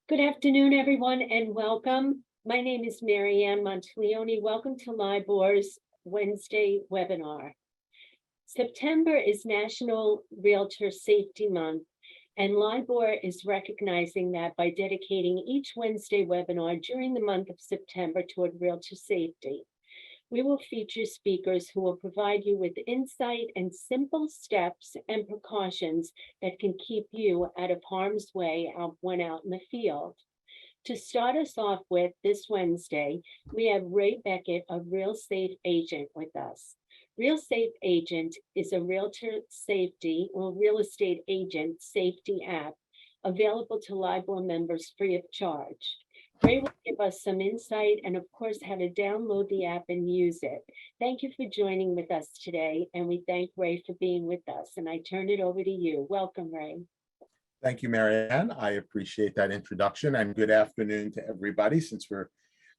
Good afternoon, everyone, and welcome. My name is Mary Ann Monteleone. Welcome to LIBOR's Wednesday webinar. September is National Realtor Safety Month, and LIBOR is recognizing that by dedicating each Wednesday webinar during the month of September toward realtor safety. We will feature speakers who will provide you with insight and simple steps and precautions that can keep you out of harm's way when out in the field. To start us off with this Wednesday, we have Ray Beckett, a Real Safe Agent, with us. Real Safe Agent is a realtor safety or real estate agent safety app available to LIBOR members free of charge. Ray will give us some insight and, of course, how to download the app and use it. Thank you for joining with us today, and we thank Ray for being with us. And I turn it over to you. Welcome, Ray. Thank you, Mary Ann. I appreciate that introduction, and good afternoon to everybody since we're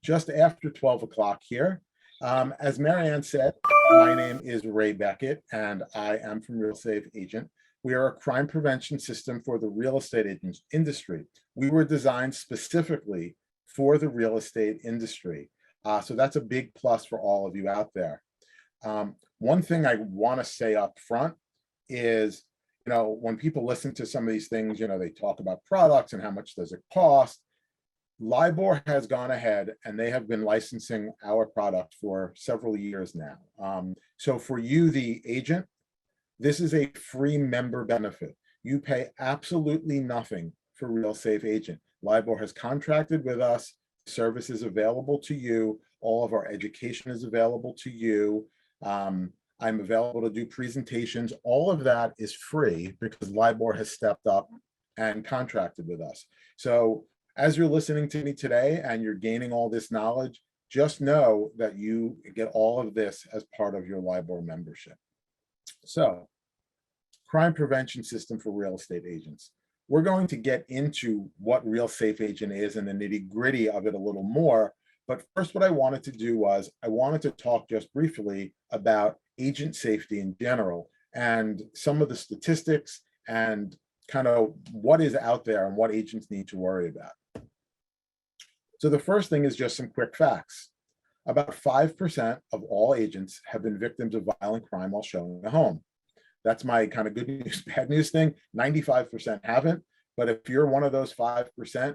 just after 12 o'clock here. As Mary Ann said, my name is Ray Beckett, and I am from Real Safe Agent. We are a crime prevention system for the real estate industry. We were designed specifically for the real estate industry. So that's a big plus for all of you out there. One thing I want to say up front is, when people listen to some of these things, they talk about products and how much does it cost. LIBOR has gone ahead and they have been licensing our product for several years now. So for you, the agent, this is a free member benefit. You pay absolutely nothing for Real Safe Agent. LIBOR has contracted with us. Service is available to you. All of our education is available to you. I'm available to do presentations. All of that is free because LIBOR has stepped up and contracted with us. So as you're listening to me today and you're gaining all this knowledge, just know that you get all of this as part of your LIBOR membership. So, crime prevention system for real estate agents. We're going to get into what Real Safe Agent is and the nitty-gritty of it a little more. But first, what I wanted to do was I wanted to talk just briefly about agent safety in general and some of the statistics and kind of what is out there and what agents need to worry about. So the first thing is just some quick facts. About 5% of all agents have been victims of violent crime while showing a home. That's my kind of good news, bad news thing. 95% haven't, but if you're one of those 5%,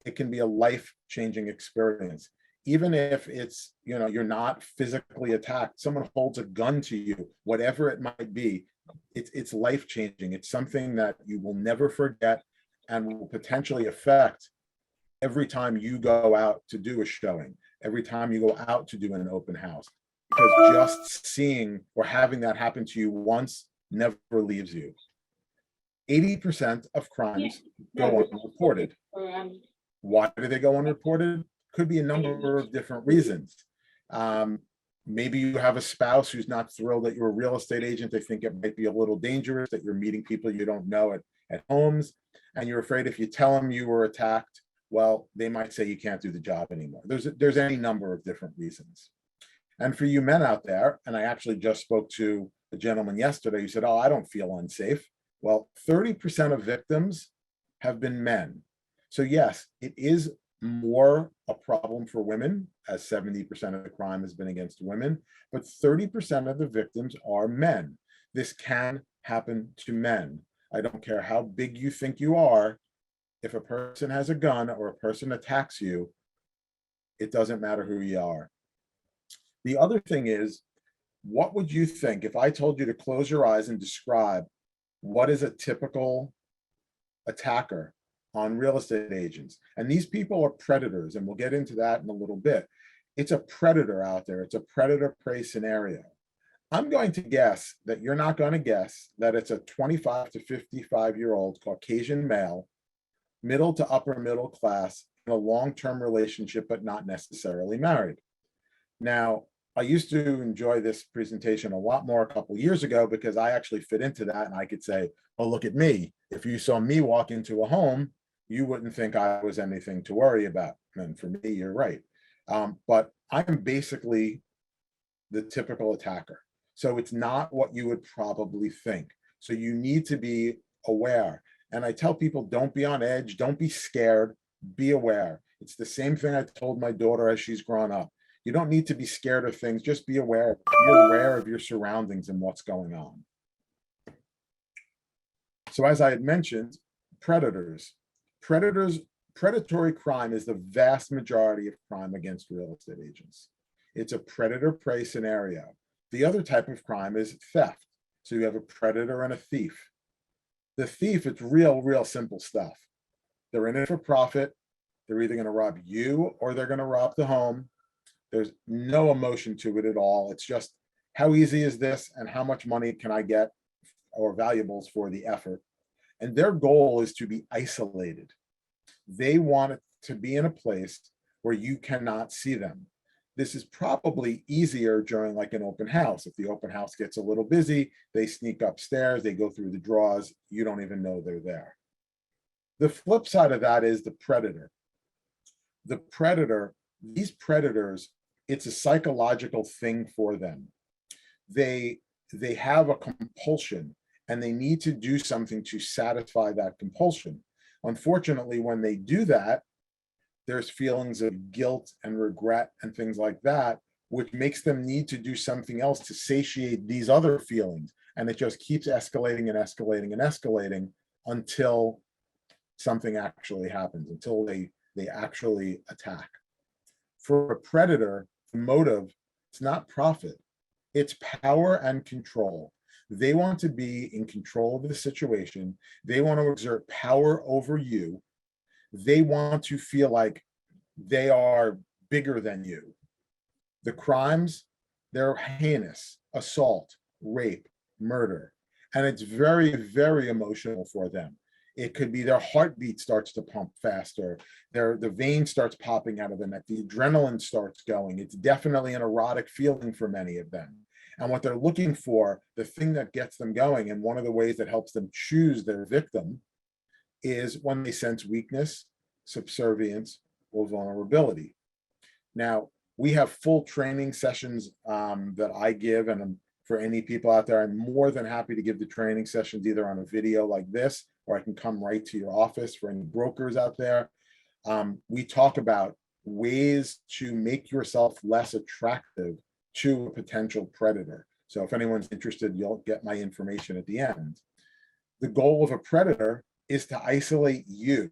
it can be a life-changing experience. Even if it's, you're not physically attacked, someone holds a gun to you, whatever it might be, it's life-changing. It's something that you will never forget and will potentially affect every time you go out to do a showing, every time you go out to do an open house, because just seeing or having that happen to you once never leaves you. 80% of crimes go unreported. Why do they go unreported? Could be a number of different reasons. Maybe you have a spouse who's not thrilled that you're a real estate agent. They think it might be a little dangerous, that you're meeting people you don't know at homes, and you're afraid if you tell them you were attacked, well, they might say you can't do the job anymore. There's any number of different reasons. And for you men out there, and I actually just spoke to a gentleman yesterday who said, oh, I don't feel unsafe. Well, 30% of victims have been men. So yes, it is more a problem for women, as 70% of the crime has been against women, but 30% of the victims are men. This can happen to men. I don't care how big you think you are. If a person has a gun or a person attacks you, it doesn't matter who you are. The other thing is, what would you think if I told you to close your eyes and describe what is a typical attacker on real estate agents? And these people are predators, and we'll get into that in a little bit. It's a predator out there. It's a predator-prey scenario. I'm going to guess that you're not going to guess that it's a 25 to 55-year-old Caucasian male, middle to upper middle class, in a long-term relationship, but not necessarily married. Now, I used to enjoy this presentation a lot more a couple years ago because I actually fit into that, and I could say, oh, look at me. If you saw me walk into a home, you wouldn't think I was anything to worry about. And for me, you're right. But I'm basically the typical attacker. So it's not what you would probably think. So you need to be aware. And I tell people, don't be on edge. Don't be scared. Be aware. It's the same thing I told my daughter as she's grown up. You don't need to be scared of things. Just be aware. Be aware of your surroundings and what's going on. So as I had mentioned, predators. Predatory crime is the vast majority of crime against real estate agents. It's a predator-prey scenario. The other type of crime is theft. So you have a predator and a thief. The thief, it's real simple stuff. They're in it for profit. They're either going to rob you or they're going to rob the home. There's no emotion to it at all. It's just, how easy is this and how much money can I get or valuables for the effort? And their goal is to be isolated. They want it to be in a place where you cannot see them. This is probably easier during like an open house. If the open house gets a little busy, they sneak upstairs, they go through the drawers, you don't even know they're there. The flip side of that is the predator. The predator, these predators, it's a psychological thing for them. They have a compulsion and they need to do something to satisfy that compulsion. Unfortunately, when they do that, there's feelings of guilt and regret and things like that, which makes them need to do something else to satiate these other feelings. And it just keeps escalating and escalating and escalating until something actually happens, until they actually attack. For a predator, the motive, it's not profit, it's power and control. They want to be in control of the situation. They want to exert power over you. They want to feel like they are bigger than you. The crimes, they're heinous: assault, rape, murder. And it's very emotional for them. It could be their heartbeat starts to pump faster. The vein starts popping out of the neck. The adrenaline starts going. It's definitely an erotic feeling for many of them. And what they're looking for, the thing that gets them going, and one of the ways that helps them choose their victim, is when they sense weakness, subservience, or vulnerability. Now, we have full training sessions that I give, and for any people out there, I'm more than happy to give the training sessions either on a video like this, or I can come right to your office for any brokers out there. We talk about ways to make yourself less attractive to a potential predator. So if anyone's interested, you'll get my information at the end. The goal of a predator is to isolate you.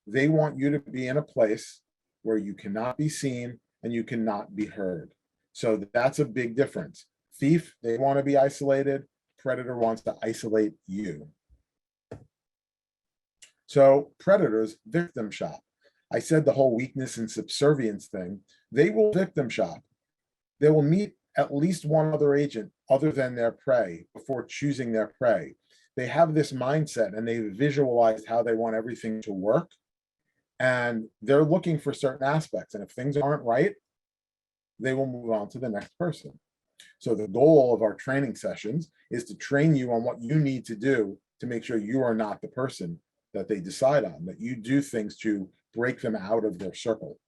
They want you to be in a place where you cannot be seen and you cannot be heard. So that's a big difference. Thief, they want to be isolated. Predator wants to isolate you. So predators victim shop. I said the whole weakness and subservience thing. They will victim shop. They will meet at least one other agent other than their prey before choosing their prey. They have this mindset and they visualized how they want everything to work. And they're looking for certain aspects. And if things aren't right, they will move on to the next person. So the goal of our training sessions is to train you on what you need to do to make sure you are not the person that they decide on, that you do things to break them out of their circle.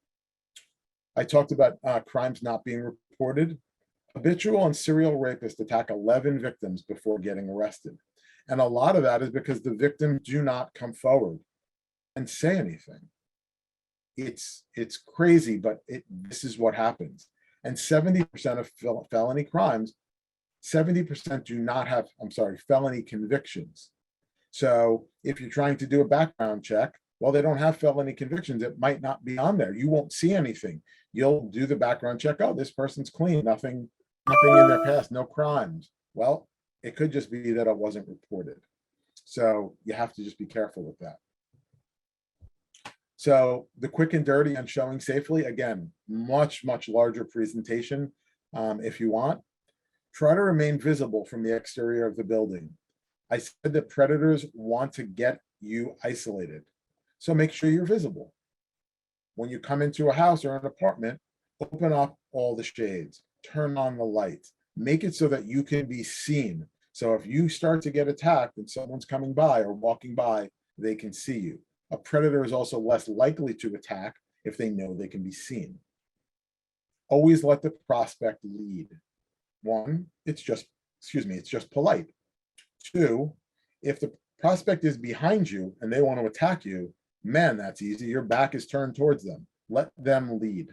I talked about crimes not being reported. Habitual and serial rapists attack 11 victims before getting arrested. And a lot of that is because the victims do not come forward and say anything. It's crazy, but this is what happens. And 70% of felony crimes, 70% do not have, felony convictions. So if you're trying to do a background check, well, they don't have felony convictions. It might not be on there. You won't see anything. You'll do the background check. Oh, this person's clean. Nothing in their past, no crimes. Well, it could just be that it wasn't reported. So you have to just be careful with that. So the quick and dirty on showing safely, again, much larger presentation if you want. Try to remain visible from the exterior of the building. I said that predators want to get you isolated. So make sure you're visible. When you come into a house or an apartment, open up all the shades, turn on the lights, make it so that you can be seen. So if you start to get attacked and someone's coming by or walking by, they can see you. A predator is also less likely to attack if they know they can be seen. Always let the prospect lead. One, it's just polite. Two, if the prospect is behind you and they want to attack you, Men, that's easy. Your back is turned towards them. Let them lead.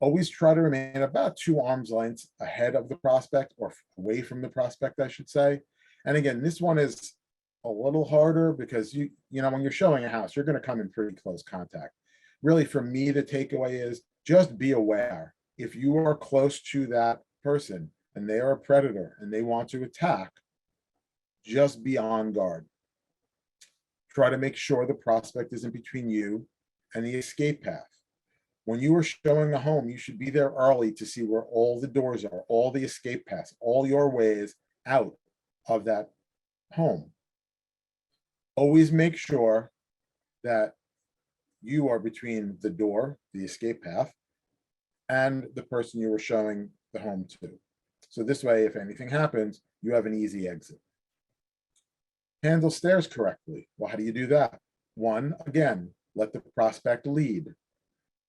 Always try to remain about 2 arms lengths ahead of the prospect, or away from the prospect, I should say. And again, this one is a little harder because you know, when you're showing a house, you're going to come in pretty close contact. Really, for me, the takeaway is just be aware. If you are close to that person and they are a predator and they want to attack, just be on guard. Try to make sure the prospect isn't between you and the escape path. When you are showing a home, you should be there early to see where all the doors are, all the escape paths, all your ways out of that home. Always make sure that you are between the door, the escape path, and the person you are showing the home to. So this way, if anything happens, you have an easy exit. Handle stairs correctly. Well, how do you do that? 1, again, let the prospect lead.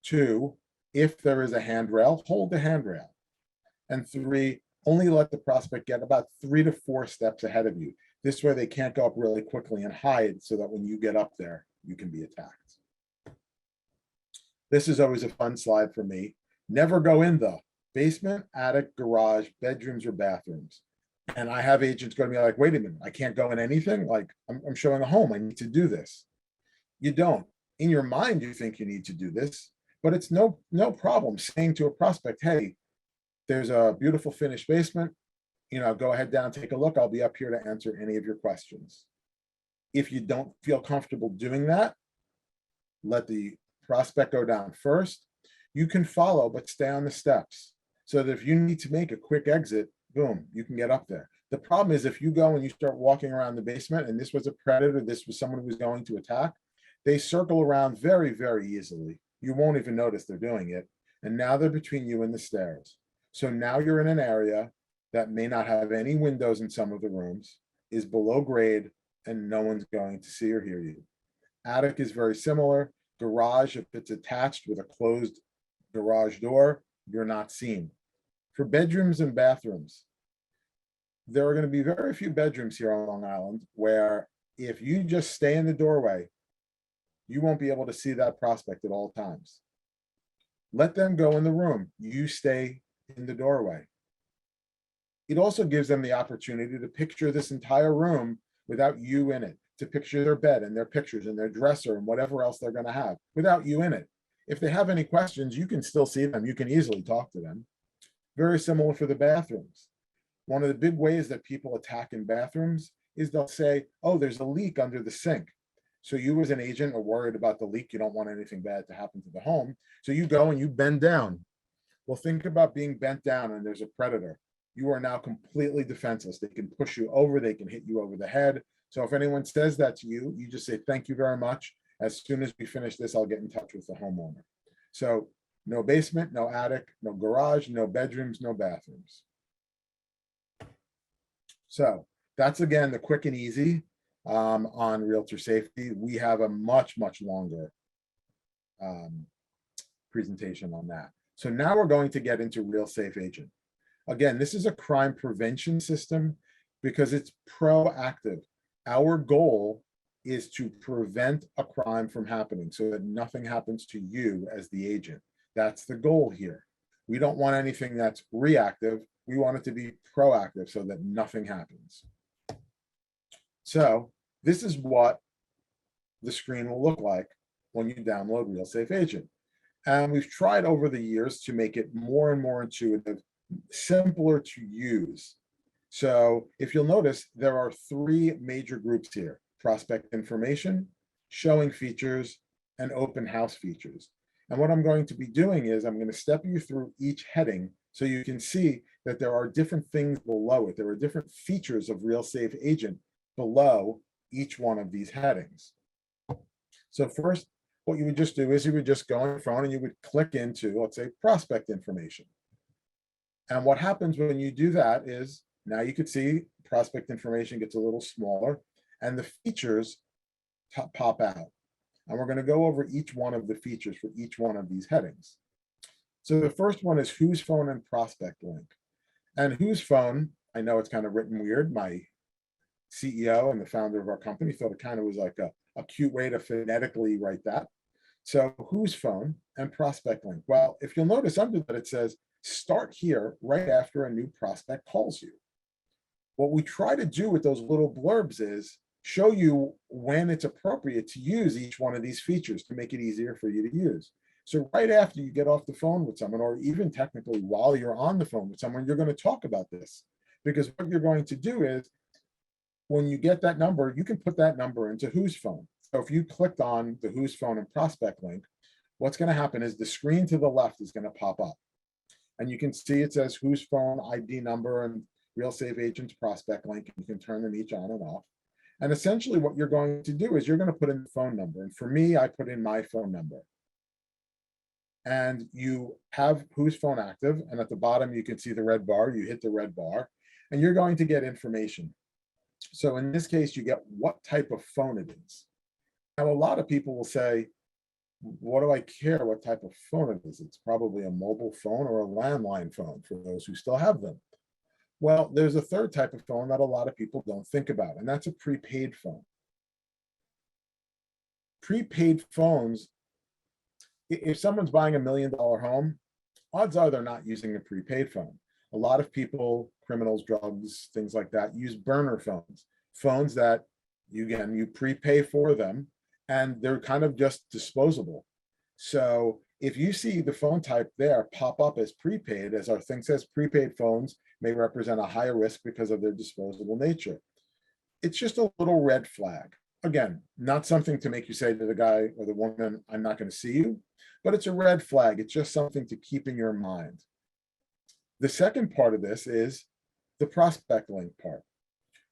2, if there is a handrail, hold the handrail. And 3, only let the prospect get about 3 to 4 steps ahead of you. This way they can't go up really quickly and hide, so that when you get up there, you can be attacked. This is always a fun slide for me. Never go in the basement, attic, garage, bedrooms, or bathrooms. And I have agents going to be like, wait a minute, I can't go in anything? Like, I'm showing a home, I need to do this. You don't. In your mind, you think you need to do this, but it's no problem saying to a prospect, hey, there's a beautiful finished basement, you know, go ahead down, take a look. I'll be up here to answer any of your questions. If you don't feel comfortable doing that, let the prospect go down first. You can follow, but stay on the steps, so that if you need to make a quick exit, boom, you can get up there. The problem is if you go and you start walking around the basement and this was a predator, this was someone who was going to attack, they circle around very, very easily. You won't even notice they're doing it. And now they're between you and the stairs. So now you're in an area that may not have any windows in some of the rooms, is below grade, and no one's going to see or hear you. Attic is very similar. Garage, if it's attached with a closed garage door, you're not seen. For bedrooms and bathrooms, there are going to be very few bedrooms here on Long Island where if you just stay in the doorway, you won't be able to see that prospect at all times. Let them go in the room. You stay in the doorway. It also gives them the opportunity to picture this entire room without you in it, to picture their bed and their pictures and their dresser and whatever else they're going to have without you in it. If they have any questions, you can still see them. You can easily talk to them. Very similar for the bathrooms. One of the big ways that people attack in bathrooms is they'll say, oh, there's a leak under the sink. So you as an agent are worried about the leak. You don't want anything bad to happen to the home. So you go and you bend down. Well, think about being bent down and there's a predator. You are now completely defenseless. They can push you over. They can hit you over the head. So if anyone says that to you, you just say, thank you very much. As soon as we finish this, I'll get in touch with the homeowner. So no basement, no attic, no garage, no bedrooms, no bathrooms. So that's, again, the quick and easy on realtor safety. We have a much, much longer presentation on that. So now we're going to get into Real Safe Agent. Again, this is a crime prevention system because it's proactive. Our goal is to prevent a crime from happening so that nothing happens to you as the agent. That's the goal here. We don't want anything that's reactive. We want it to be proactive so that nothing happens. So this is what the screen will look like when you download Real Safe Agent. And we've tried over the years to make it more and more intuitive, simpler to use. So if you'll notice, there are 3 major groups here: prospect information, showing features, and open house features. And what I'm going to be doing is I'm going to step you through each heading so you can see that there are different things below it. There are different features of Real Safe Agent below each one of these headings. So first, what you would just do is you would just go on your phone and you would click into, let's say, prospect information. And what happens when you do that is now you could see prospect information gets a little smaller and the features pop out. And we're going to go over each one of the features for each one of these headings. So the first one is Hoosfon and prospect link. And Hoosfon, I know it's kind of written weird. My CEO and the founder of our company thought it kind of was like a cute way to phonetically write that. So whose phone and prospect link? Well, if you'll notice under that, it says start here right after a new prospect calls you. What we try to do with those little blurbs is show you when it's appropriate to use each one of these features to make it easier for you to use. So right after you get off the phone with someone, or even technically while you're on the phone with someone, you're going to talk about this, because what you're going to do is when you get that number, you can put that number into Hoosfon. So if you clicked on the Hoosfon and prospect link, what's going to happen is the screen to the left is going to pop up. And you can see it says Hoosfon ID number and Real Save Agents prospect link. And you can turn them each on and off. And essentially what you're going to do is you're going to put in the phone number. And for me, I put in my phone number. And you have Hoosfon active. And at the bottom, you can see the red bar. You hit the red bar and you're going to get information. So in this case, you get what type of phone it is. Now, a lot of people will say, what do I care what type of phone it is? It's probably a mobile phone or a landline phone for those who still have them. Well, there's a third type of phone that a lot of people don't think about, and that's a prepaid phone. Prepaid phones, if someone's buying $1 million home, odds are they're not using a prepaid phone. A lot of people, criminals, drugs, things like that, use burner phones, phones that you prepay for them, and they're kind of just disposable. So if you see the phone type there pop up as prepaid, as our thing says, prepaid phones may represent a higher risk because of their disposable nature. It's just a little red flag. Again, not something to make you say to the guy or the woman, I'm not going to see you, but it's a red flag. It's just something to keep in your mind. The second part of this is the prospect link part.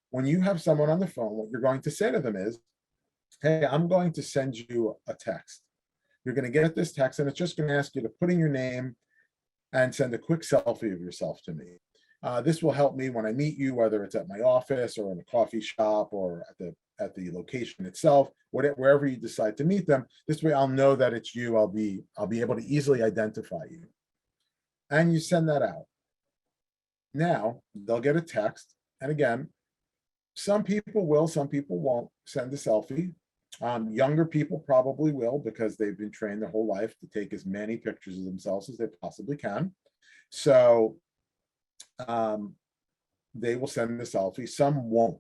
When you have someone on the phone, what you're going to say to them is, hey, I'm going to send you a text. You're going to get this text, and it's just going to ask you to put in your name and send a quick selfie of yourself to me. This will help me when I meet you, whether it's at my office or in a coffee shop or at the location itself, wherever you decide to meet them. This way I'll know that it's you. I'll be able to easily identify you. And you send that out. Now they'll get a text. And again, some people will, some people won't send a selfie. Younger people probably will, because they've been trained their whole life to take as many pictures of themselves as they possibly can. So they will send the selfie. Some won't.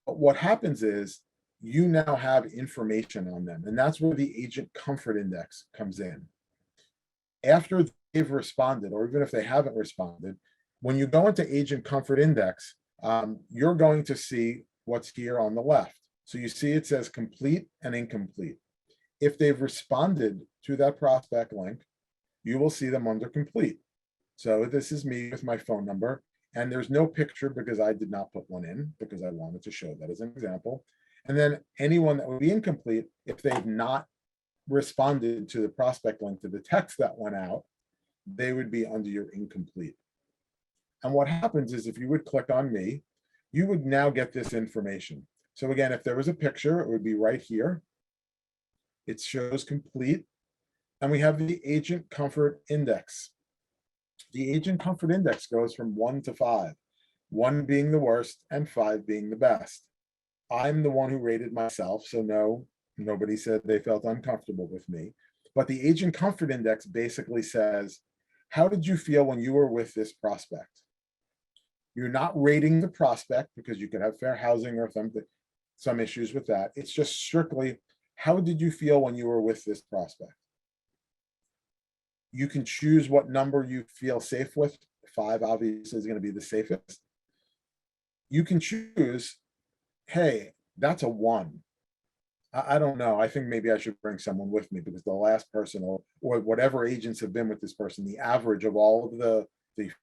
But what happens is you now have information on them, and that's where the agent comfort index comes in. After they've responded, or even if they haven't responded, when you go into agent comfort index, you're going to see what's here on the left. So you see it says complete and incomplete. If they've responded to that prospect link, you will see them under complete. So this is me with my phone number, and there's no picture because I did not put one in because I wanted to show that as an example. And then anyone that would be incomplete, if they've not responded to the prospect link to the text that went out, they would be under your incomplete. And what happens is if you would click on me, you would now get this information. So again, if there was a picture, it would be right here. It shows complete. And we have the agent comfort index. The agent comfort index goes from 1 to 5, 1 being the worst and 5 being the best. I'm the one who rated myself, so no, nobody said they felt uncomfortable with me. But the agent comfort index basically says, how did you feel when you were with this prospect? You're not rating the prospect because you could have fair housing or some issues with that. It's just strictly, how did you feel when you were with this prospect? You can choose what number you feel safe with. 5 obviously is going to be the safest. You can choose, hey, that's a 1. I don't know. I think maybe I should bring someone with me because the last person or whatever agents have been with this person, the average of all of the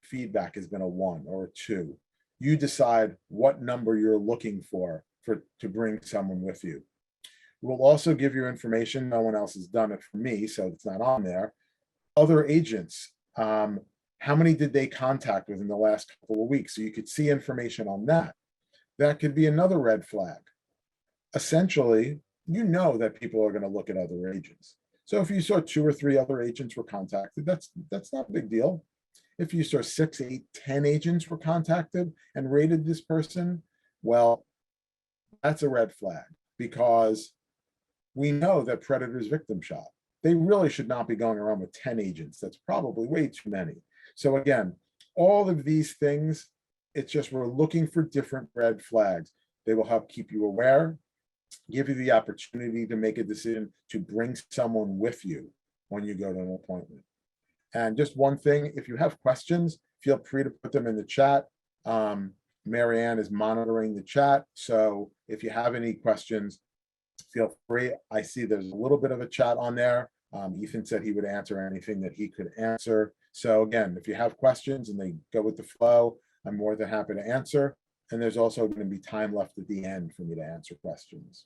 feedback has been a 1 or a 2. You decide what number you're looking for to bring someone with you. We'll also give you information. No one else has done it for me, so it's not on there. Other agents, how many did they contact within the last couple of weeks? So you could see information on that. That could be another red flag. Essentially, you know that people are going to look at other agents. So if you saw 2 or 3 other agents were contacted, that's not a big deal. If you saw 6, 8, 10 agents were contacted and rated this person, well, that's a red flag because we know that predators victim shop. They really should not be going around with 10 agents. That's probably way too many. So again, all of these things, it's just we're looking for different red flags. They will help keep you aware, give you the opportunity to make a decision to bring someone with you when you go to an appointment. And just one thing, if you have questions, feel free to put them in the chat. Marianne is monitoring the chat. So if you have any questions, feel free. I see there's a little bit of a chat on there. Ethan said he would answer anything that he could answer. So again, if you have questions and they go with the flow, I'm more than happy to answer. And there's also going to be time left at the end for me to answer questions.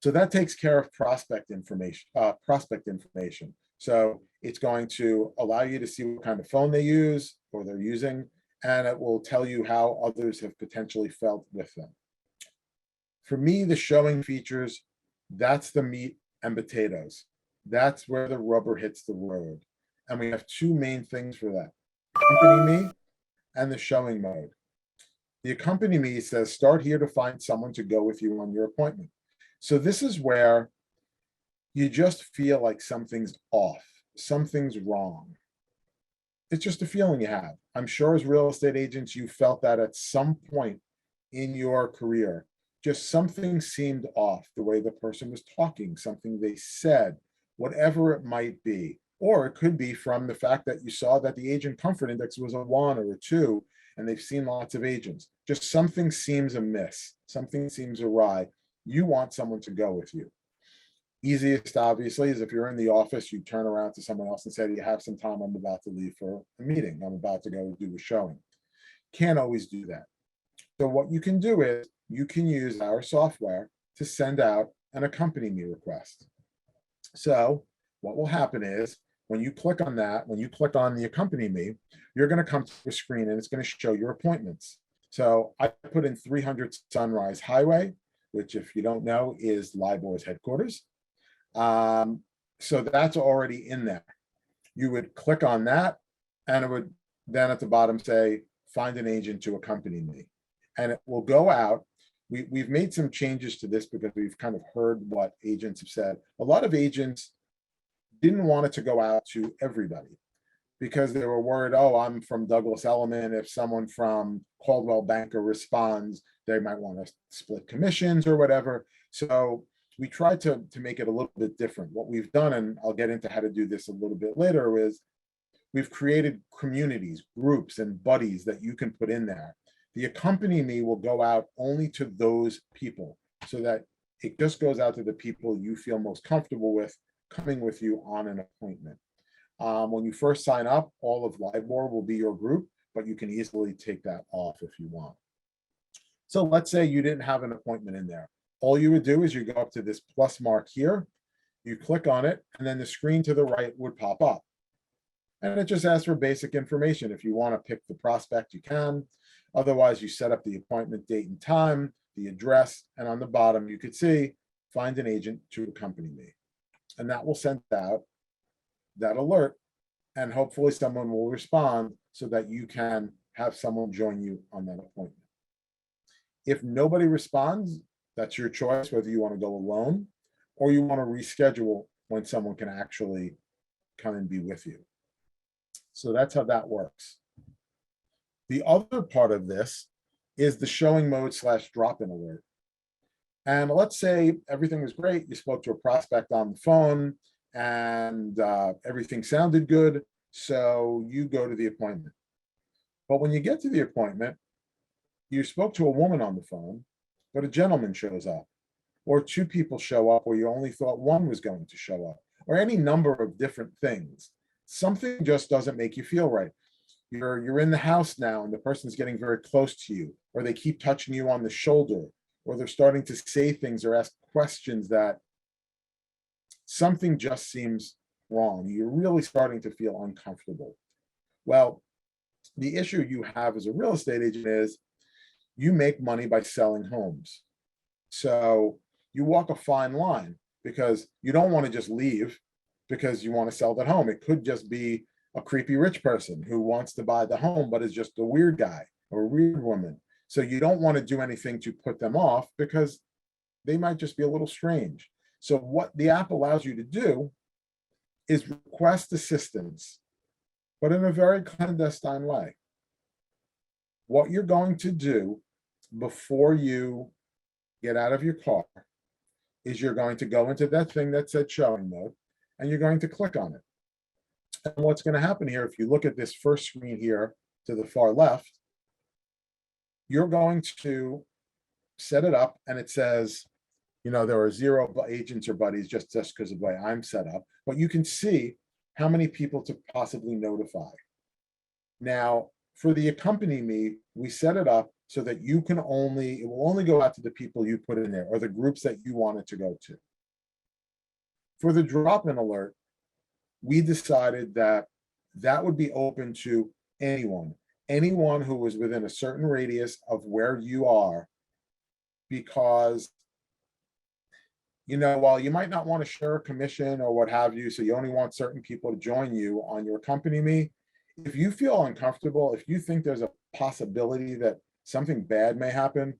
So that takes care of prospect information. So it's going to allow you to see what kind of phone they use or they're using, and it will tell you how others have potentially felt with them. For me, the showing features, that's the meat and potatoes. That's where the rubber hits the road. And we have two main things for that: Accompany Me and the showing mode. The Accompany Me says, start here to find someone to go with you on your appointment. So this is where you just feel like something's off, something's wrong. It's just a feeling you have. I'm sure as real estate agents, you felt that at some point in your career, just something seemed off, the way the person was talking, something they said, whatever it might be. Or it could be from the fact that you saw that the agent comfort index was a 1 or a 2, and they've seen lots of agents. Just something seems amiss, something seems awry. You want someone to go with you. Easiest, obviously, is if you're in the office, you turn around to someone else and say, do you have some time? I'm about to leave for a meeting. I'm about to go do a showing. Can't always do that. So what you can do is you can use our software to send out an Accompany Me request. So what will happen is when you click on that, when you click on the Accompany Me, you're going to come to a screen and it's going to show your appointments. So I put in 300 Sunrise Highway, which, if you don't know, is LIBOR's headquarters. So that's already in there. You would click on that and it would then at the bottom say, find an agent to accompany me. And it will go out. We've made some changes to this because we've kind of heard what agents have said. A lot of agents didn't want it to go out to everybody because they were worried, oh, I'm from Douglas Elliman. If someone from Coldwell Banker responds, they might want to split commissions or whatever. So we tried to make it a little bit different. What we've done, and I'll get into how to do this a little bit later, is we've created communities, groups, and buddies that you can put in there. The Accompany Me will go out only to those people so that it just goes out to the people you feel most comfortable with coming with you on an appointment. When you first sign up, all of LIBOR will be your group, but you can easily take that off if you want. So let's say you didn't have an appointment in there. All you would do is you go up to this plus mark here, you click on it, and then the screen to the right would pop up. And it just asks for basic information. If you want to pick the prospect, you can. Otherwise, you set up the appointment date and time, the address, and on the bottom, you could see, find an agent to accompany me. And that will send out that alert, and hopefully someone will respond so that you can have someone join you on that appointment. If nobody responds, that's your choice, whether you want to go alone or you want to reschedule when someone can actually come and be with you. So that's how that works. The other part of this is the showing mode / drop-in alert. And let's say everything was great. You spoke to a prospect on the phone and everything sounded good. So you go to the appointment. But when you get to the appointment, you spoke to a woman on the phone, but a gentleman shows up, or 2 people show up where you only thought one was going to show up, or any number of different things. Something just doesn't make you feel right. You're in the house now and the person's getting very close to you, or they keep touching you on the shoulder, or they're starting to say things or ask questions that something just seems wrong. You're really starting to feel uncomfortable. Well, the issue you have as a real estate agent is you make money by selling homes. So you walk a fine line because you don't want to just leave because you want to sell that home. It could just be a creepy rich person who wants to buy the home, but is just a weird guy or a weird woman. So you don't want to do anything to put them off because they might just be a little strange. So what the app allows you to do is request assistance, but in a very clandestine way. What you're going to do before you get out of your car is you're going to go into that thing that said showing mode, and you're going to click on it. And what's going to happen here, if you look at this first screen here to the far left, you're going to set it up, and it says, there are 0 agents or buddies just because of the way I'm set up, but you can see how many people to possibly notify. Now, for the Accompany Me, we set it up so that it will only go out to the people you put in there or the groups that you want it to go to. For the drop-in alert, we decided that would be open to anyone who was within a certain radius of where you are, because while you might not want to share a commission or what have you, so you only want certain people to join you on your Accompany Me, if you feel uncomfortable, if you think there's a possibility that something bad may happen,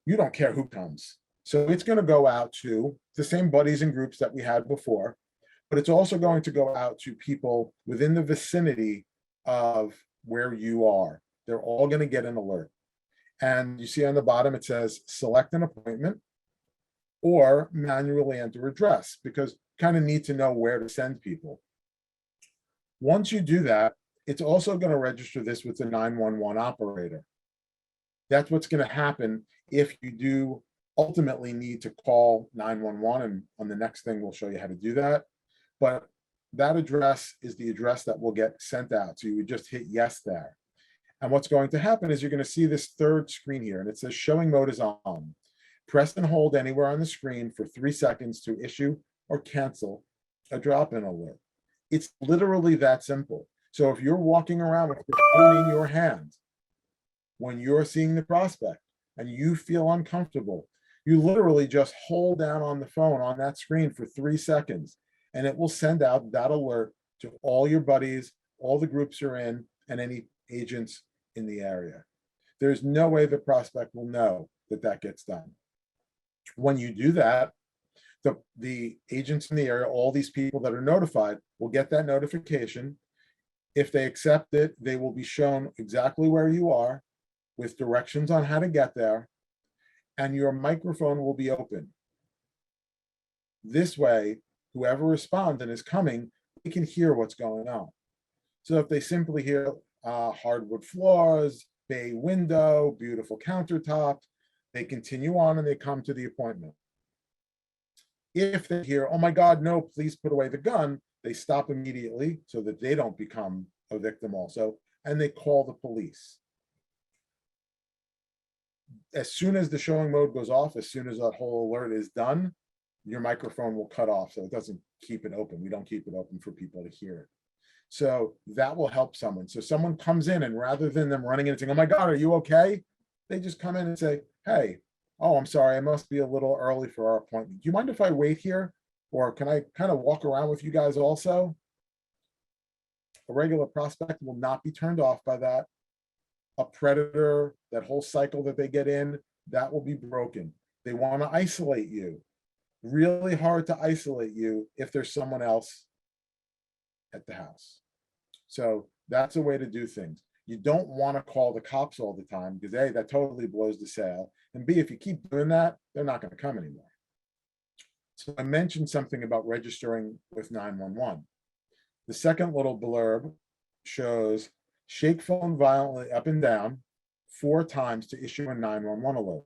you don't care who comes. So it's going to go out to the same buddies and groups that we had before, but it's also going to go out to people within the vicinity of where you are. They're all going to get an alert. And you see on the bottom, it says select an appointment or manually enter address, because you kind of need to know where to send people. Once you do that, it's also going to register this with the 911 operator. That's what's going to happen if you do ultimately need to call 911, and on the next thing, we'll show you how to do that. But that address is the address that will get sent out. So you would just hit yes there. And what's going to happen is you're going to see this third screen here, and it says showing mode is on. Press and hold anywhere on the screen for 3 seconds to issue or cancel a drop-in alert. It's literally that simple. So if you're walking around with your phone in your hand when you're seeing the prospect and you feel uncomfortable, you literally just hold down on the phone on that screen for 3 seconds, and it will send out that alert to all your buddies, all the groups you're in, and any agents in the area. There's no way the prospect will know that gets done. When you do that, the agents in the area, all these people that are notified, will get that notification. If they accept it, they will be shown exactly where you are with directions on how to get there, and your microphone will be open. This way, whoever responds and is coming, they can hear what's going on. So if they simply hear hardwood floors, bay window, beautiful countertop, they continue on and they come to the appointment. If they hear, oh my God, no, please put away the gun, they stop immediately so that they don't become a victim also, and they call the police. As soon as the showing mode goes off, as soon as that whole alert is done, your microphone will cut off, so it doesn't keep it open. We don't keep it open for people to hear it. So that will help someone. So someone comes in, and rather than them running in and saying, oh my God, are you okay? They just come in and say, hey, oh, I'm sorry, I must be a little early for our appointment. Do you mind if I wait here? Or can I kind of walk around with you guys also? A regular prospect will not be turned off by that. A predator, that whole cycle that they get in, that will be broken. They want to isolate you. Really hard to isolate you if there's someone else at the house. So that's a way to do things. You don't want to call the cops all the time, because A, that totally blows the sale. And B, if you keep doing that, they're not going to come anymore. So I mentioned something about registering with 911. The second little blurb shows shake phone violently up and down 4 times to issue a 911 alert.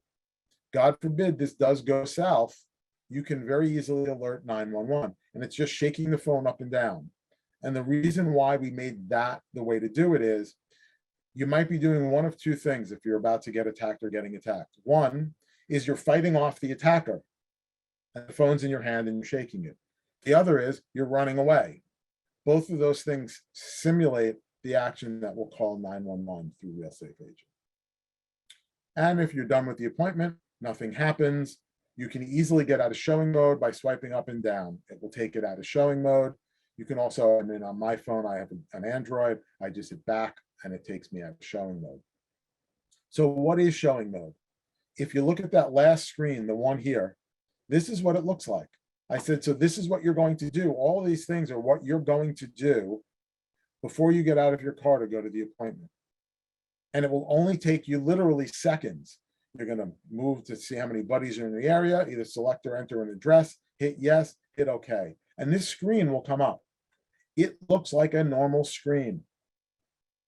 God forbid this does go south, you can very easily alert 911, and it's just shaking the phone up and down. And the reason why we made that the way to do it is you might be doing one of 2 things if you're about to get attacked or getting attacked. One is you're fighting off the attacker, and the phone's in your hand and you're shaking it. The other is you're running away. Both of those things simulate the action that will call 911 through Real Safe Agent. And if you're done with the appointment, nothing happens, you can easily get out of showing mode by swiping up and down. It will take it out of showing mode. You can also, on my phone, I have an Android, I just hit back and it takes me out of showing mode. So what is showing mode? If you look at that last screen, the one here, This is what it looks like. I said, so this is what you're going to do. All these things are what you're going to do before you get out of your car to go to the appointment. And it will only take you literally seconds. You're going to move to see how many buddies are in the area, either select or enter an address, hit yes, hit okay. And this screen will come up. It looks like a normal screen.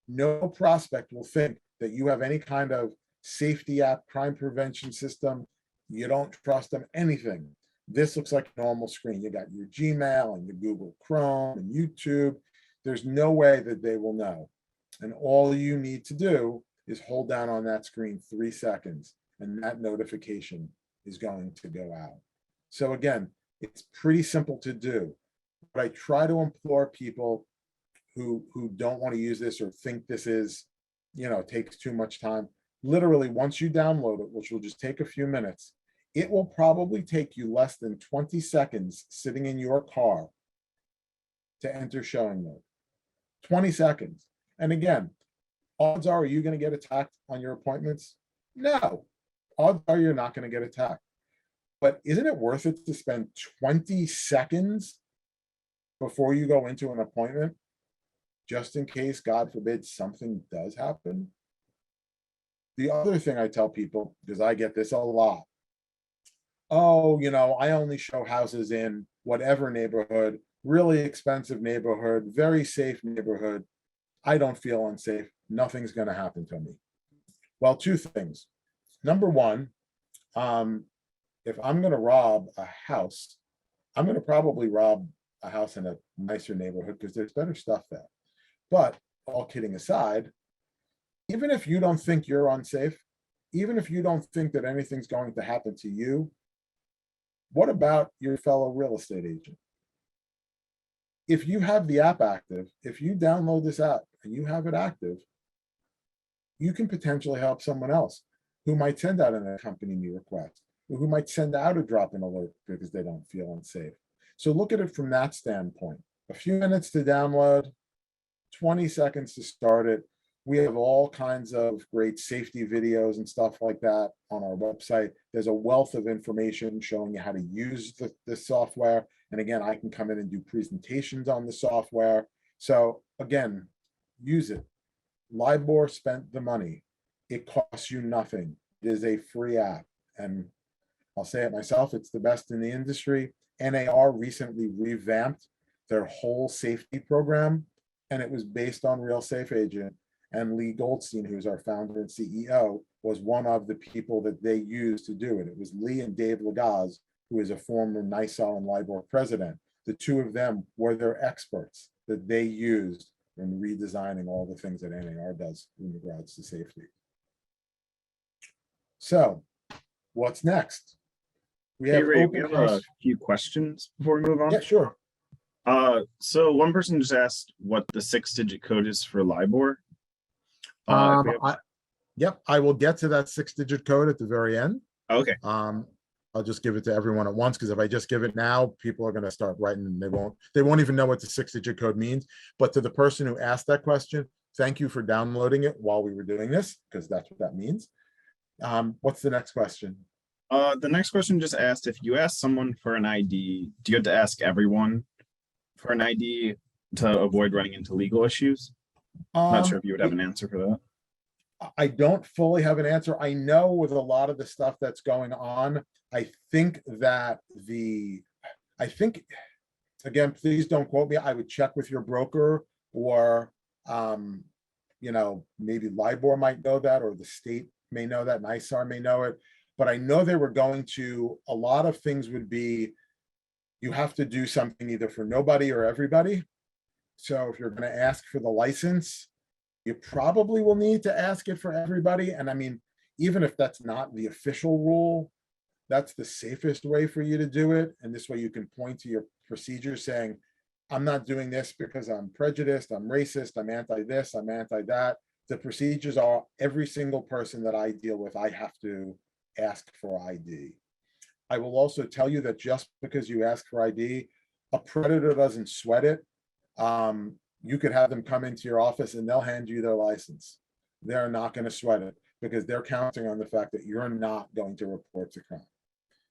No prospect will think that you have any kind of safety app, crime prevention system. You don't trust them, anything. This looks like a normal screen. You got your Gmail and your Google Chrome and YouTube. There's no way that they will know. And all you need to do is hold down on that screen 3 seconds, and that notification is going to go out. So again, it's pretty simple to do. But I try to implore people who don't want to use this or think this is, takes too much time. Literally, once you download it, which will just take a few minutes, it will probably take you less than 20 seconds sitting in your car to enter showing mode. 20 seconds. And again, odds are you going to get attacked on your appointments? No. Odds are you're not going to get attacked. But isn't it worth it to spend 20 seconds before you go into an appointment, just in case, God forbid, something does happen? The other thing I tell people, because I get this a lot, oh, I only show houses in whatever neighborhood, really expensive neighborhood, very safe neighborhood. I don't feel unsafe. Nothing's going to happen to me. Well, 2 things. Number one, if I'm going to rob a house, I'm going to probably rob a house in a nicer neighborhood because there's better stuff there. But all kidding aside, even if you don't think you're unsafe, even if you don't think that anything's going to happen to you, what about your fellow real estate agent? If you have the app active, if you download this app and you have it active, you can potentially help someone else who might send out an Accompany Me request, or who might send out a drop-in alert because they don't feel unsafe. So look at it from that standpoint. A few minutes to download, 20 seconds to start it. We have all kinds of great safety videos and stuff like that on our website. There's a wealth of information showing you how to use the software. And again, I can come in and do presentations on the software. So again, use it. LIBOR spent the money. It costs you nothing. It is a free app. And I'll say it myself, it's the best in the industry. NAR recently revamped their whole safety program, and it was based on Real Safe Agent. And Lee Goldstein, who's our founder and CEO, was one of the people that they used to do it. It was Lee and Dave Lagaz, who is a former NISO and LIBOR president. The 2 of them were their experts that they used in redesigning all the things that NAR does in regards to safety. So what's next? We Hey have Ray, we open have house. a few questions before we move on. Yeah, sure. So one person just asked what the 6-digit code is for LIBOR. If we have- Yep, I will get to that 6-digit code at the very end. Okay. I'll just give it to everyone at once, because if I just give it now, people are going to start writing and they won't even know what the 6-digit code means. But to the person who asked that question, thank you for downloading it while we were doing this, because that's what that means. What's the next question? The next question just asked, if you ask someone for an ID, do you have to ask everyone for an ID to avoid running into legal issues? Not sure if you would have an answer for that. I don't fully have an answer. I know with a lot of the stuff that's going on, I think, again, please don't quote me. I would check with your broker, or, maybe LIBOR might know that, or the state may know that, and ISAR may know it. But I know they were going to, a lot of things would be, you have to do something either for nobody or everybody. So if you're going to ask for the license, you probably will need to ask it for everybody. And I mean, even if that's not the official rule, that's the safest way for you to do it. And this way you can point to your procedure saying, I'm not doing this because I'm prejudiced, I'm racist, I'm anti this, I'm anti that. The procedures are, every single person that I deal with, I have to ask for ID. I will also tell you that just because you ask for ID, a predator doesn't sweat it. You could have them come into your office and they'll hand you their license. They're not going to sweat it because they're counting on the fact that you're not going to report the crime.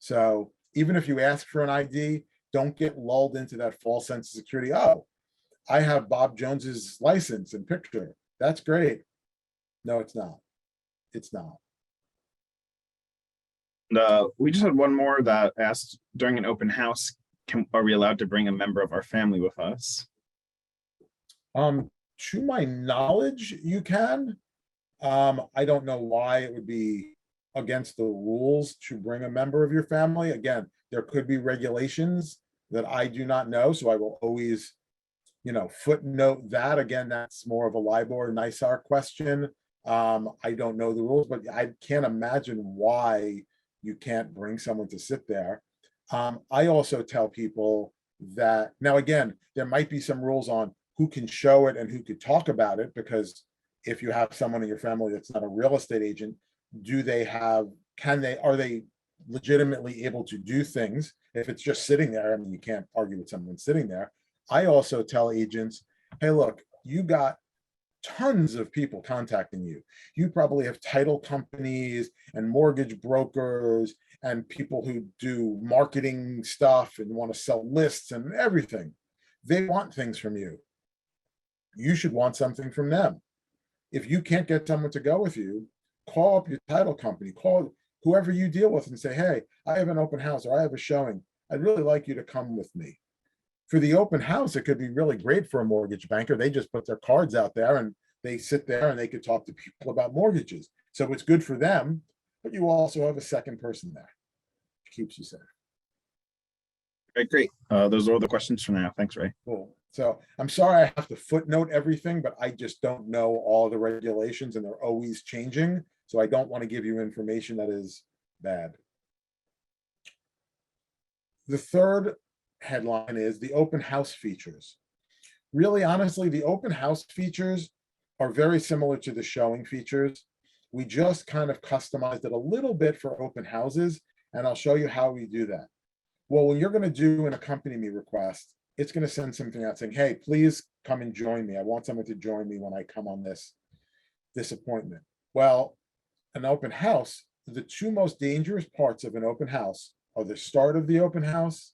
So even if you ask for an ID, don't get lulled into that false sense of security. Oh, I have Bob Jones's license and picture. That's great. No, it's not. It's not. We just had one more that asked, during an open house, are we allowed to bring a member of our family with us? To my knowledge, you can. I don't know why it would be against the rules to bring a member of your family. Again, there could be regulations that I do not know, so I will always, footnote that. Again, that's more of a LIBOR NISAR question. I don't know the rules, but I can't imagine why you can't bring someone to sit there. I also tell people that, now again, there might be some rules on who can show it and who could talk about it, because if you have someone in your family that's not a real estate agent, are they legitimately able to do things? If it's just sitting there, I mean, you can't argue with someone sitting there. I also tell agents, hey, look, you got tons of people contacting you. You probably have title companies and mortgage brokers and people who do marketing stuff and want to sell lists and everything. They want things from you. You should want something from them. If you can't get someone to go with you, call up your title company, call whoever you deal with and say, hey, I have an open house or I have a showing. I'd really like you to come with me. For the open house, it could be really great for a mortgage banker. They just put their cards out there and they sit there and they could talk to people about mortgages. So it's good for them, but you also have a second person there. It keeps you safe. Okay, great. Those are all the questions for now. Thanks, Ray. Cool. So I'm sorry I have to footnote everything, but I just don't know all the regulations and they're always changing. So I don't want to give you information that is bad. The third headline is the open house features. Really, honestly, the open house features are very similar to the showing features. We just kind of customized it a little bit for open houses, and I'll show you how we do that. Well, when you're going to do an Accompany Me request, it's going to send something out saying, hey, please come and join me. I want someone to join me when I come on this appointment. Well, an open house, the two most dangerous parts of an open house are the start of the open house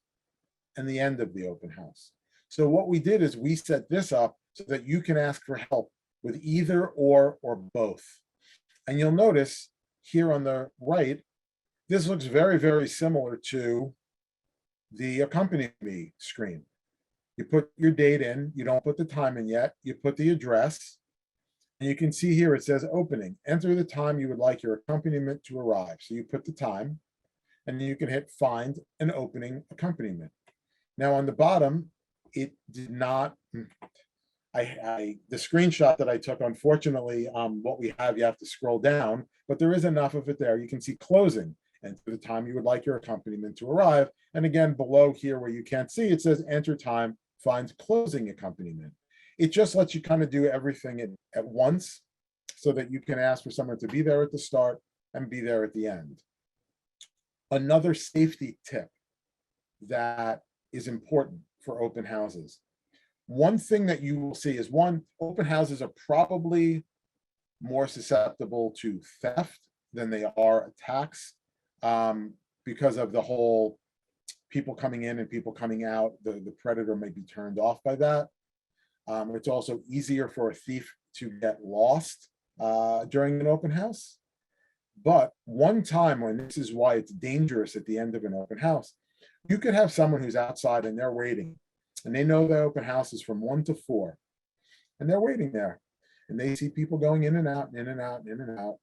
and the end of the open house. So what we did is we set this up so that you can ask for help with either or both. And you'll notice here on the right, this looks very, very similar to the Accompany Me screen. You put your date in, you don't put the time in yet, you put the address, and you can see here it says opening. Enter the time you would like your accompaniment to arrive. So you put the time, and then you can hit find an opening accompaniment. Now on the bottom, it did not, the screenshot that I took, unfortunately, what we have, you have to scroll down, but there is enough of it there. You can see closing and the time you would like your accompaniment to arrive. And again, below here where you can't see, it says enter time, find closing accompaniment. It just lets you kind of do everything at once so that you can ask for someone to be there at the start and be there at the end. Another safety tip that is important for open houses. One thing that you will see is open houses are probably more susceptible to theft than they are attacks, because of the whole people coming in and people coming out. The predator may be turned off by that. It's also easier for a thief to get lost during an open house. But one time when this is why it's dangerous at the end of an open house, you could have someone who's outside and they're waiting, and they know the open house is from 1 to 4, and they're waiting there, and they see people going in and out, in and out, in and out,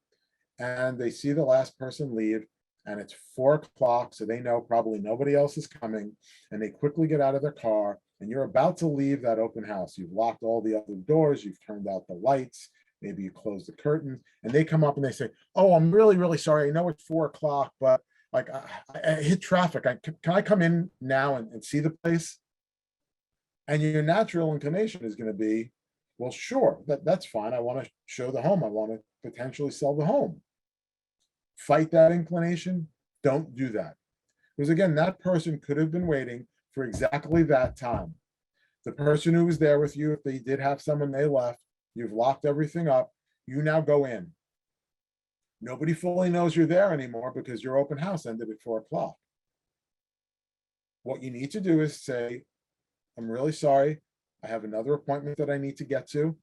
and they see the last person leave, and it's 4 o'clock, so they know probably nobody else is coming, and they quickly get out of their car, and you're about to leave that open house. You've locked all the other doors, you've turned out the lights, maybe you close the curtains, and they come up and they say, oh, I'm really, really sorry. I know it's 4 o'clock, but like I hit traffic. Can I come in now and see the place? And your natural inclination is going to be, well, sure, that's fine. I want to show the home. I want to potentially sell the home. Fight that inclination. Don't do that. Because again, that person could have been waiting for exactly that time. The person who was there with you, if they did have someone, they left, you've locked everything up, you now go in. Nobody fully knows you're there anymore because your open house ended at 4 o'clock. what you need to do is say, I'm really sorry. I have another appointment that I need to get to.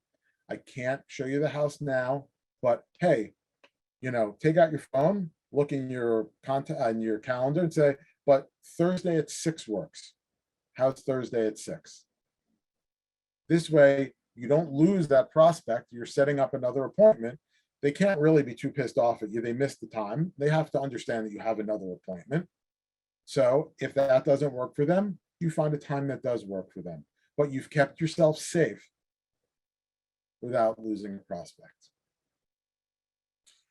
I can't show you the house now, but hey, take out your phone, look in your contact on your calendar and say, but Thursday at 6 works. How's Thursday at 6? This way, you don't lose that prospect. You're setting up another appointment. They can't really be too pissed off at you. They missed the time. They have to understand that you have another appointment. So if that doesn't work for them, you find a time that does work for them. But you've kept yourself safe without losing a prospect.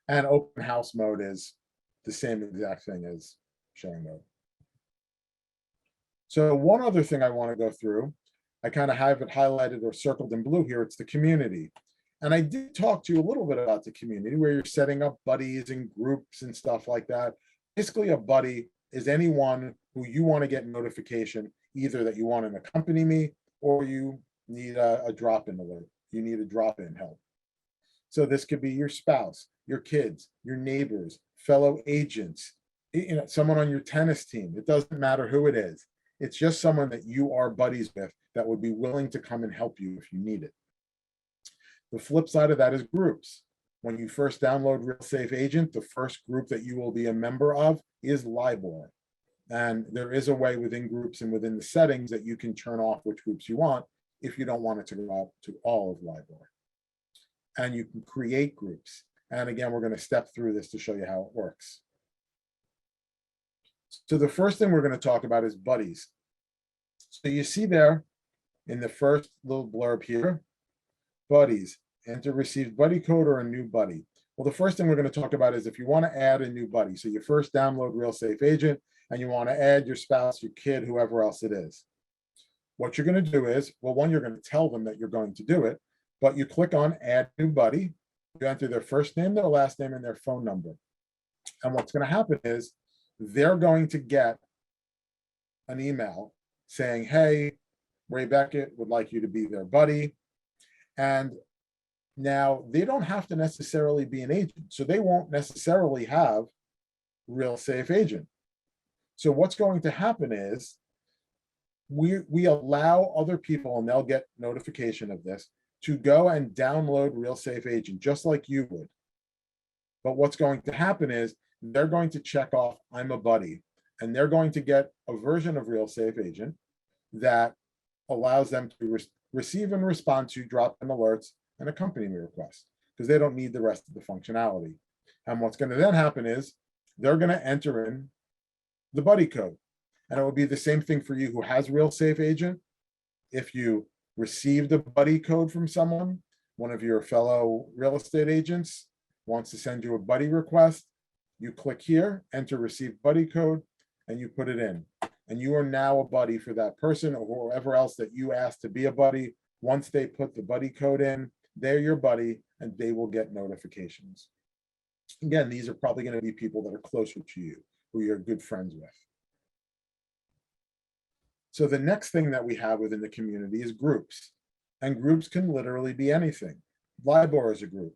And open house mode is the same exact thing as showing mode. So one other thing I want to go through, I kind of have it highlighted or circled in blue here. It's the community. And I did talk to you a little bit about the community where you're setting up buddies and groups and stuff like that. Basically, a buddy is anyone who you want to get notification, either that you want an Accompany Me or you need a drop-in alert. You need a drop-in help. So this could be your spouse, your kids, your neighbors, fellow agents, someone on your tennis team. It doesn't matter who it is. It's just someone that you are buddies with that would be willing to come and help you if you need it. The flip side of that is groups. When you first download Real Safe Agent, the first group that you will be a member of is LIBOR. And there is a way within groups and within the settings that you can turn off which groups you want if you don't want it to go out to all of LIBOR. And you can create groups. And again, we're going to step through this to show you how it works. So the first thing we're going to talk about is buddies. So you see there in the first little blurb here, buddies, enter received buddy code or a new buddy. Well, the first thing we're going to talk about is if you want to add a new buddy. So you first download Real Safe Agent and you want to add your spouse, your kid, whoever else it is. What you're going to do is, well, one, you're going to tell them that you're going to do it, but you click on add new buddy. You enter their first name, their last name, and their phone number. And what's going to happen is they're going to get an email saying, hey, Ray Beckett would like you to be their buddy. And now they don't have to necessarily be an agent. So they won't necessarily have Real Safe Agent. So what's going to happen is we allow other people, and they'll get notification of this, to go and download Real Safe Agent, just like you would. But what's going to happen is they're going to check off, I'm a buddy, and they're going to get a version of Real Safe Agent that allows them to receive and respond to drop-in alerts and Accompany Me requests, because they don't need the rest of the functionality. And what's going to then happen is they're going to enter in the buddy code. And it will be the same thing for you who has Real Safe Agent. If you received a buddy code from someone, one of your fellow real estate agents wants to send you a buddy request, you click here, enter receive buddy code, and you put it in. And you are now a buddy for that person or whoever else that you asked to be a buddy. Once they put the buddy code in, they're your buddy and they will get notifications. Again, these are probably going to be people that are closer to you, who you're good friends with. So the next thing that we have within the community is groups. And groups can literally be anything. LIBOR is a group.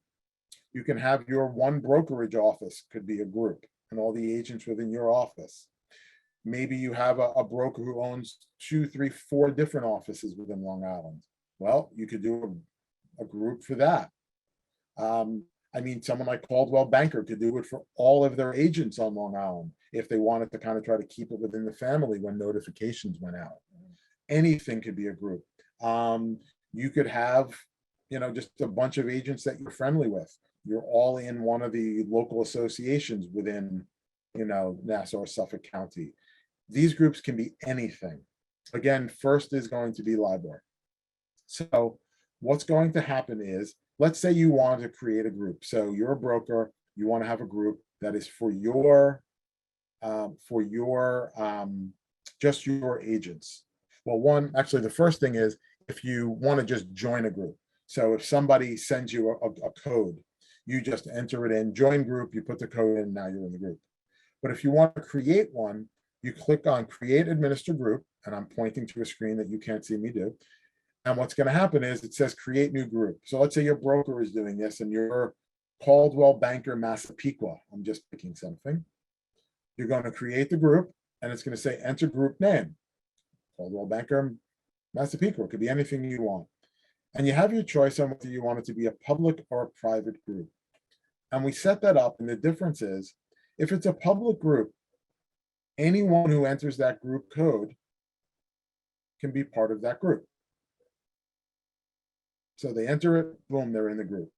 You can have your one brokerage office could be a group and all the agents within your office. Maybe you have a broker who owns 2, 3, 4 different offices within Long Island. Well, you could do a group for that. I mean, someone like Coldwell Banker could do it for all of their agents on Long Island if they wanted to kind of try to keep it within the family when notifications went out. Anything could be a group. You could have, just a bunch of agents that you're friendly with. You're all in one of the local associations within, Nassau or Suffolk County. These groups can be anything. Again, first is going to be LIBOR. So what's going to happen is, let's say you want to create a group. So you're a broker, you want to have a group that is for your just your agents. Well, actually the first thing is if you want to just join a group. So if somebody sends you a code, you just enter it in, join group, you put the code in, now you're in the group. But if you want to create one, you click on create administer group, and I'm pointing to a screen that you can't see me do. And what's going to happen is it says create new group. So let's say your broker is doing this and you're Caldwell Banker Massapequa. I'm just picking something. You're going to create the group and it's going to say enter group name. Coldwell Banker, Massapequa, it could be anything you want. And you have your choice on whether you want it to be a public or a private group. And we set that up, and the difference is, if it's a public group, anyone who enters that group code can be part of that group. So they enter it, boom, they're in the group.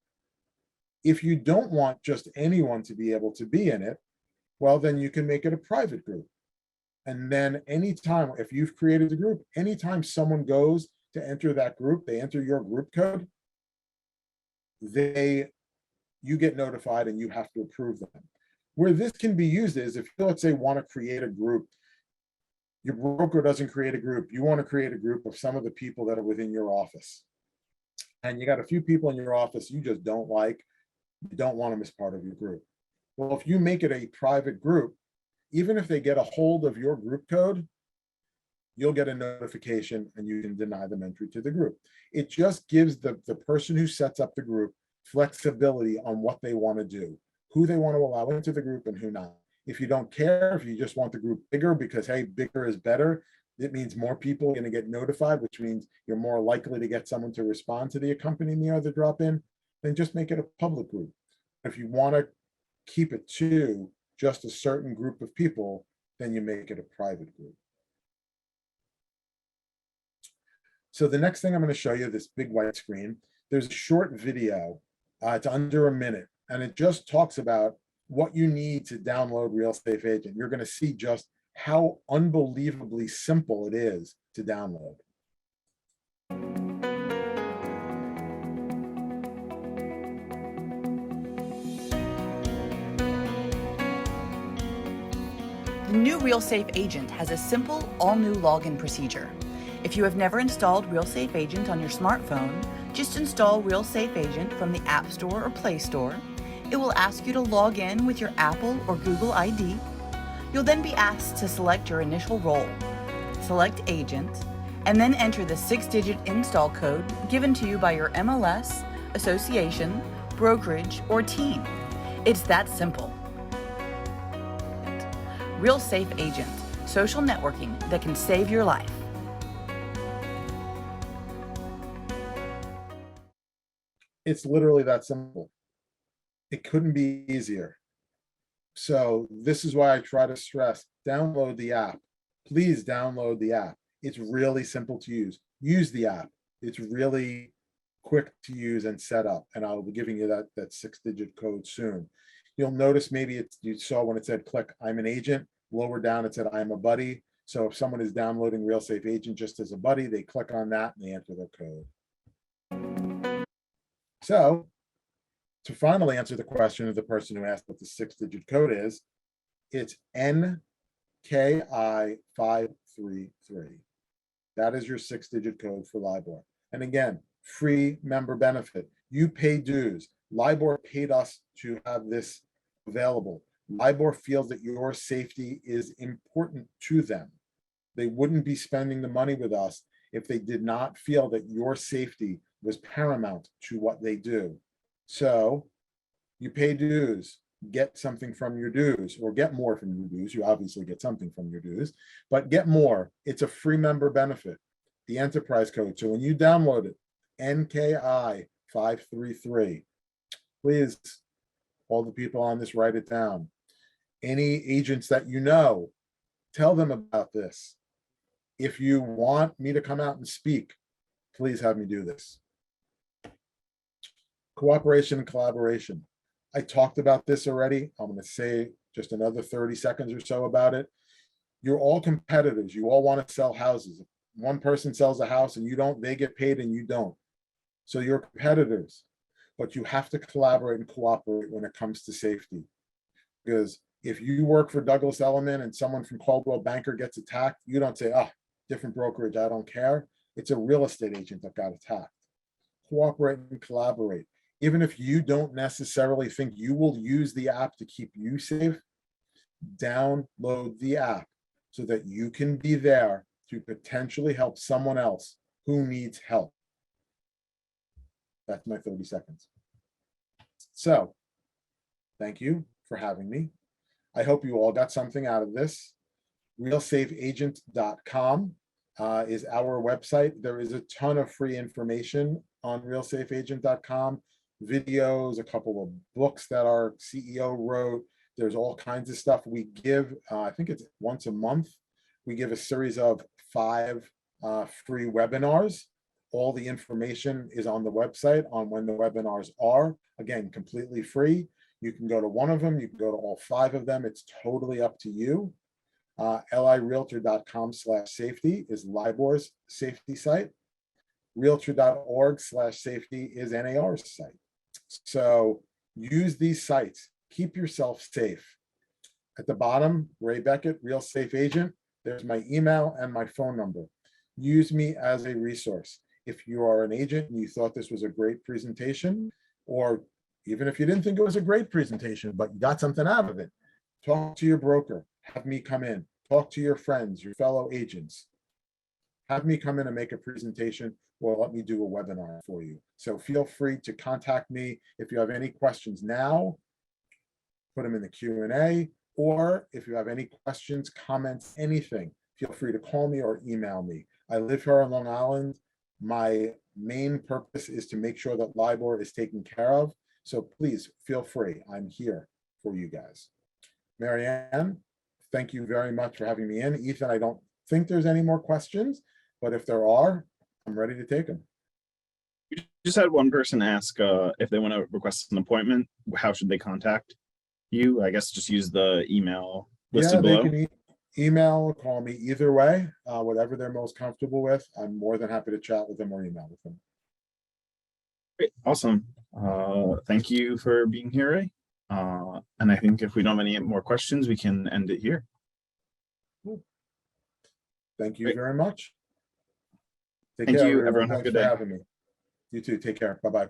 If you don't want just anyone to be able to be in it, well, then you can make it a private group. And then anytime, if you've created a group, anytime someone goes to enter that group, they enter your group code, you get notified and you have to approve them. Where this can be used is if you, let's say, want to create a group, your broker doesn't create a group, you want to create a group of some of the people that are within your office. And you got a few people in your office you just don't like, you don't want them as part of your group. Well, if you make it a private group, even if they get a hold of your group code, you'll get a notification and you can deny them entry to the group. It just gives the person who sets up the group flexibility on what they want to do, who they want to allow into the group and who not. If you don't care, if you just want the group bigger because, hey, bigger is better, it means more people are going to get notified, which means you're more likely to get someone to respond to the Accompany Me or the drop-in, then just make it a public group. If you want to keep it to just a certain group of people, then you make it a private group. So the next thing I'm going to show you, this big white screen, there's a short video, it's under a minute, and it just talks about what you need to download RealSafe Agent. You're going to see just how unbelievably simple it is to download. The new RealSafe Agent has a simple, all-new login procedure. If you have never installed RealSafe Agent on your smartphone, just install RealSafe Agent from the App Store or Play Store. It will ask you to log in with your Apple or Google ID. You'll then be asked to select your initial role. Select Agent, and then enter the 6-digit install code given to you by your MLS, association, brokerage, or team. It's that simple. RealSafe Agent, social networking that can save your life. It's literally that simple. It couldn't be easier. So this is why I try to stress, download the app. Please download the app. It's really simple to use. Use the app. It's really quick to use and set up. And I'll be giving you that 6-digit code soon. You'll notice maybe you saw when it said click I'm an agent, lower down it said I'm a buddy. So if someone is downloading RealSafe Agent just as a buddy, they click on that and they enter their code. So to finally answer the question of the person who asked what the 6-digit code is, it's NKI533. That is your 6-digit code for LIBOR. And again, free member benefit. You pay dues. LIBOR paid us to have this available. LIBOR feels that your safety is important to them. They wouldn't be spending the money with us if they did not feel that your safety was paramount to what they do. So you pay dues, get something from your dues, or get more from your dues. You obviously get something from your dues, but get more. It's a free member benefit, the enterprise code. So when you download it, NKI533, please, all the people on this, write it down. Any agents that you know, tell them about this. If you want me to come out and speak, please have me do this. Cooperation and collaboration. I talked about this already. I'm going to say just another 30 seconds or so about it. You're all competitors. You all want to sell houses. If one person sells a house and you don't, they get paid and you don't. So you're competitors, but you have to collaborate and cooperate when it comes to safety. Because if you work for Douglas Elliman and someone from Coldwell Banker gets attacked, you don't say, oh, different brokerage, I don't care. It's a real estate agent that got attacked. Cooperate and collaborate. Even if you don't necessarily think you will use the app to keep you safe, download the app so that you can be there to potentially help someone else who needs help. That's my 30 seconds. So, thank you for having me. I hope you all got something out of this. RealSafeAgent.com. is our website. There is a ton of free information on realsafeagent.com, videos, a couple of books that our CEO wrote. There's all kinds of stuff we give. I think it's once a month. We give a series of 5 free webinars. All the information is on the website on when the webinars are. Again, completely free. You can go to one of them. You can go to all 5 of them. It's totally up to you. lirealtor.com/safety is LIBOR's safety site. Realtor.org/safety is NAR's site. So use these sites. Keep yourself safe. At the bottom, Ray Beckett, Real Safe Agent. There's my email and my phone number. Use me as a resource. If you are an agent and you thought this was a great presentation, or even if you didn't think it was a great presentation, but you got something out of it, talk to your broker, have me come in, talk to your friends, your fellow agents, have me come in and make a presentation, or let me do a webinar for you. So feel free to contact me if you have any questions now, put them in the Q&A, or if you have any questions, comments, anything, feel free to call me or email me. I live here on Long Island. My main purpose is to make sure that LIBOR is taken care of. So please feel free. I'm here for you guys. Marianne, thank you very much for having me in. Ethan, I don't think there's any more questions, but if there are, I'm ready to take them. We just had one person ask if they want to request an appointment, how should they contact you? I guess just use the email listed below. They can email or call me either way, whatever they're most comfortable with. I'm more than happy to chat with them or email with them. Great, awesome. Thank you for being here, Ray. And I think if we don't have any more questions, we can end it here. Thank you Great. very much. Take Thank care, you, everyone. Have a Thanks good for day. having me. You too. Take care. Bye-bye.